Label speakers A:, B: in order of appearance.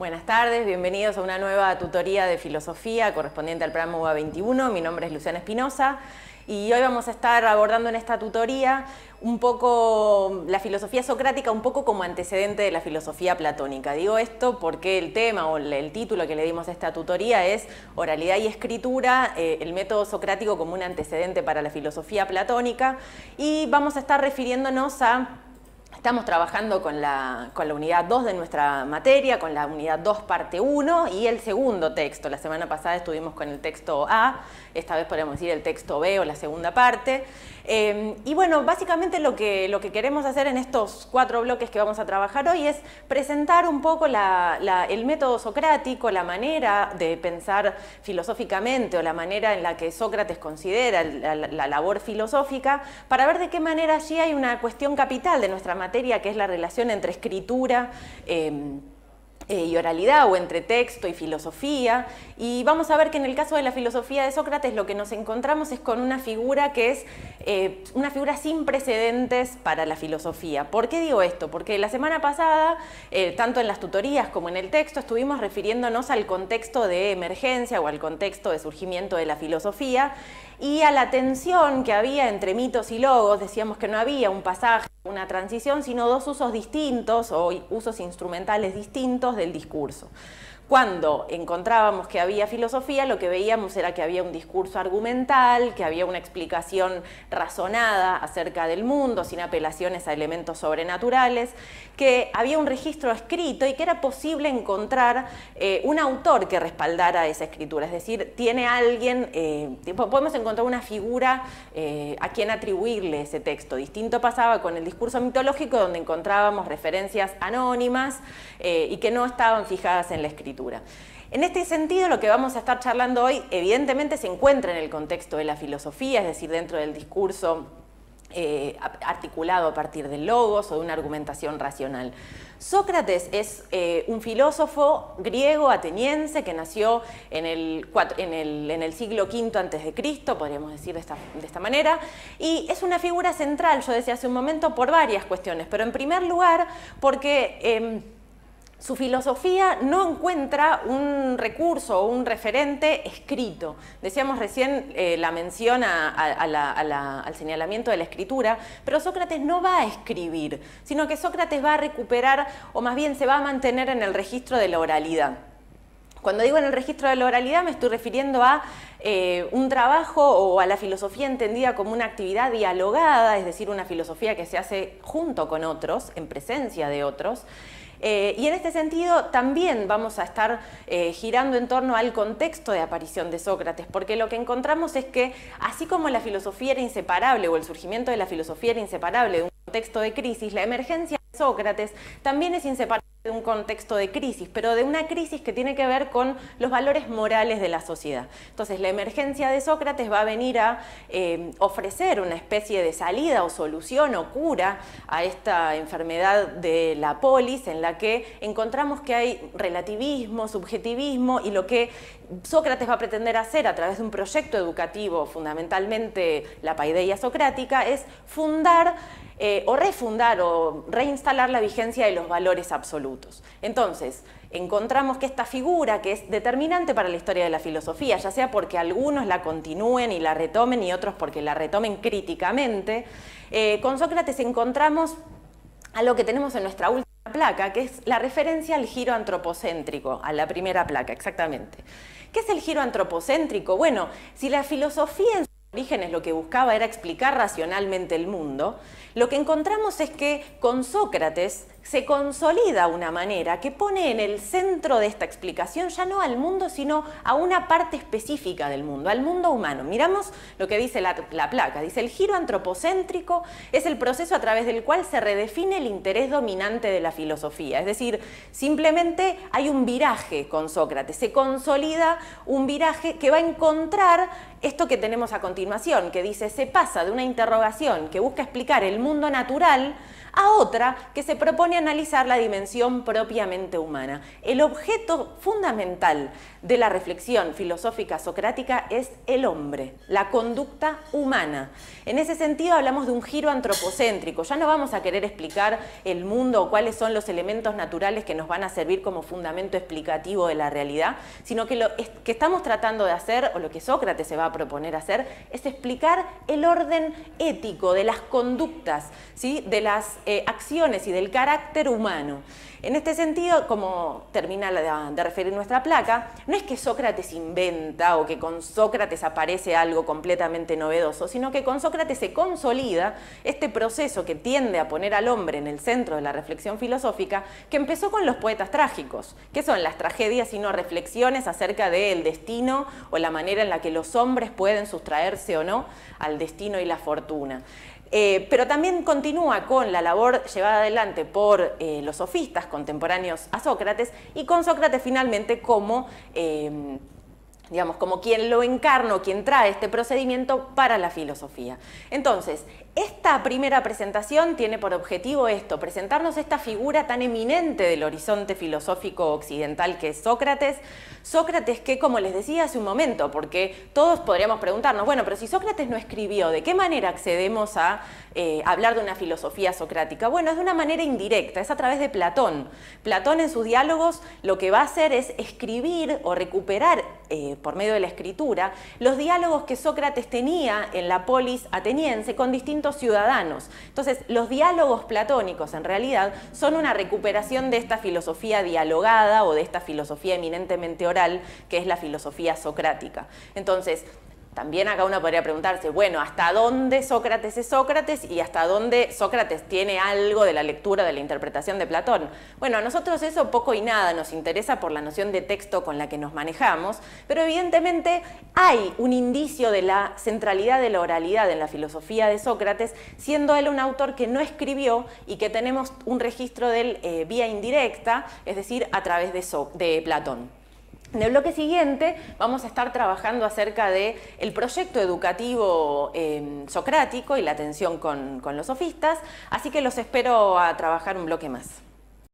A: Buenas tardes, bienvenidos a una nueva tutoría de filosofía correspondiente al programa UBA 21. Mi nombre es Luciana Espinosa y hoy vamos a estar abordando en esta tutoría un poco la filosofía socrática, un poco como antecedente de la filosofía platónica. Digo esto porque el tema o el título que le dimos a esta tutoría es Oralidad y Escritura, el método socrático como un antecedente para la filosofía platónica, y vamos a estar refiriéndonos a... Estamos trabajando con la unidad 2 de nuestra materia, con la unidad 2 parte 1 y el segundo texto. La semana pasada estuvimos con el texto A, esta vez podemos decir el texto B o la segunda parte. Y bueno, básicamente lo que queremos hacer en estos 4 bloques que vamos a trabajar hoy es presentar un poco el método socrático, la manera de pensar filosóficamente o la manera en la que Sócrates considera la labor filosófica, para ver de qué manera allí hay una cuestión capital de nuestra materia, que es la relación entre escritura y oralidad, o entre texto y filosofía. Y vamos a ver que en el caso de la filosofía de Sócrates lo que nos encontramos es con una figura que es una figura sin precedentes para la filosofía. ¿Por qué digo esto? Porque la semana pasada, tanto en las tutorías como en el texto, estuvimos refiriéndonos al contexto de emergencia o al contexto de surgimiento de la filosofía y a la tensión que había entre mitos y logos. Decíamos que no había un pasaje, una transición, sino dos usos distintos o usos instrumentales distintos del discurso. Cuando encontrábamos que había filosofía, lo que veíamos era que había un discurso argumental, que había una explicación razonada acerca del mundo, sin apelaciones a elementos sobrenaturales, que había un registro escrito y que era posible encontrar un autor que respaldara esa escritura. Es decir, tiene alguien, podemos encontrar una figura a quien atribuirle ese texto. Distinto pasaba con el discurso mitológico, donde encontrábamos referencias anónimas y que no estaban fijadas en la escritura. En este sentido, lo que vamos a estar charlando hoy, evidentemente, se encuentra en el contexto de la filosofía, es decir, dentro del discurso articulado a partir del logos o de una argumentación racional. Sócrates es un filósofo griego ateniense que nació en el siglo V a.C., podríamos decir de esta manera, y es una figura central, yo decía hace un momento, por varias cuestiones, pero en primer lugar porque su filosofía no encuentra un recurso o un referente escrito. Decíamos recién la mención al señalamiento de la escritura, pero Sócrates no va a escribir, sino que Sócrates va a recuperar, o más bien se va a mantener en el registro de la oralidad. Cuando digo en el registro de la oralidad me estoy refiriendo a un trabajo o a la filosofía entendida como una actividad dialogada, es decir, una filosofía que se hace junto con otros, en presencia de otros. Y en este sentido también vamos a estar girando en torno al contexto de aparición de Sócrates, porque lo que encontramos es que así como la filosofía era inseparable, o el surgimiento de la filosofía era inseparable de un contexto de crisis, la emergencia de Sócrates también es inseparable de un contexto de crisis, pero de una crisis que tiene que ver con los valores morales de la sociedad. Entonces, la emergencia de Sócrates va a venir a ofrecer una especie de salida o solución o cura a esta enfermedad de la polis, en la que encontramos que hay relativismo, subjetivismo, y lo que Sócrates va a pretender hacer a través de un proyecto educativo, fundamentalmente la paideia socrática, es fundar o refundar o reinstalar la vigencia de los valores absolutos. Entonces, encontramos que esta figura, que es determinante para la historia de la filosofía, ya sea porque algunos la continúen y la retomen y otros porque la retomen críticamente, con Sócrates encontramos a lo que tenemos en nuestra última placa, que es la referencia al giro antropocéntrico, a la primera placa, exactamente. ¿Qué es el giro antropocéntrico? Bueno, si la filosofía en sus orígenes lo que buscaba era explicar racionalmente el mundo, lo que encontramos es que con Sócrates se consolida una manera que pone en el centro de esta explicación ya no al mundo, sino a una parte específica del mundo, al mundo humano. Miramos lo que dice la placa. Dice: el giro antropocéntrico es el proceso a través del cual se redefine el interés dominante de la filosofía. Es decir, simplemente hay un viraje con Sócrates, se consolida un viraje que va a encontrar esto que tenemos a continuación, que dice: se pasa de una interrogación que busca explicar el mundo natural a otra que se propone analizar la dimensión propiamente humana. El objeto fundamental de la reflexión filosófica socrática es el hombre, la conducta humana. En ese sentido hablamos de un giro antropocéntrico. Ya no vamos a querer explicar el mundo o cuáles son los elementos naturales que nos van a servir como fundamento explicativo de la realidad, sino que lo que estamos tratando de hacer, o lo que Sócrates se va a proponer hacer, es explicar el orden ético de las conductas, ¿sí? De las acciones y del carácter humano. En este sentido, como termina de referir nuestra placa, no es que Sócrates inventa o que con Sócrates aparece algo completamente novedoso, sino que con Sócrates se consolida este proceso que tiende a poner al hombre en el centro de la reflexión filosófica, que empezó con los poetas trágicos, que son las tragedias sino reflexiones acerca del destino o la manera en la que los hombres pueden sustraerse o no al destino y la fortuna. Pero también continúa con la labor llevada adelante por los sofistas contemporáneos a Sócrates y con Sócrates finalmente como, digamos, como quien lo encarna o quien trae este procedimiento para la filosofía. Entonces, esta primera presentación tiene por objetivo esto, presentarnos esta figura tan eminente del horizonte filosófico occidental que es Sócrates. Sócrates que, como les decía hace un momento, porque todos podríamos preguntarnos, bueno, pero si Sócrates no escribió, ¿de qué manera accedemos a hablar de una filosofía socrática? Bueno, es de una manera indirecta, es a través de Platón. Platón en sus diálogos lo que va a hacer es escribir o recuperar por medio de la escritura los diálogos que Sócrates tenía en la polis ateniense con distintos ciudadanos. Entonces, los diálogos platónicos en realidad son una recuperación de esta filosofía dialogada o de esta filosofía eminentemente oral que es la filosofía socrática. Entonces, también acá uno podría preguntarse, bueno, ¿hasta dónde Sócrates es Sócrates y hasta dónde Sócrates tiene algo de la lectura, de la interpretación de Platón? Bueno, a nosotros eso poco y nada nos interesa por la noción de texto con la que nos manejamos, pero evidentemente hay un indicio de la centralidad de la oralidad en la filosofía de Sócrates, siendo él un autor que no escribió y que tenemos un registro de él vía indirecta, es decir, a través de Platón. En el bloque siguiente vamos a estar trabajando acerca del proyecto educativo socrático y la atención con los sofistas, así que los espero a trabajar un bloque más.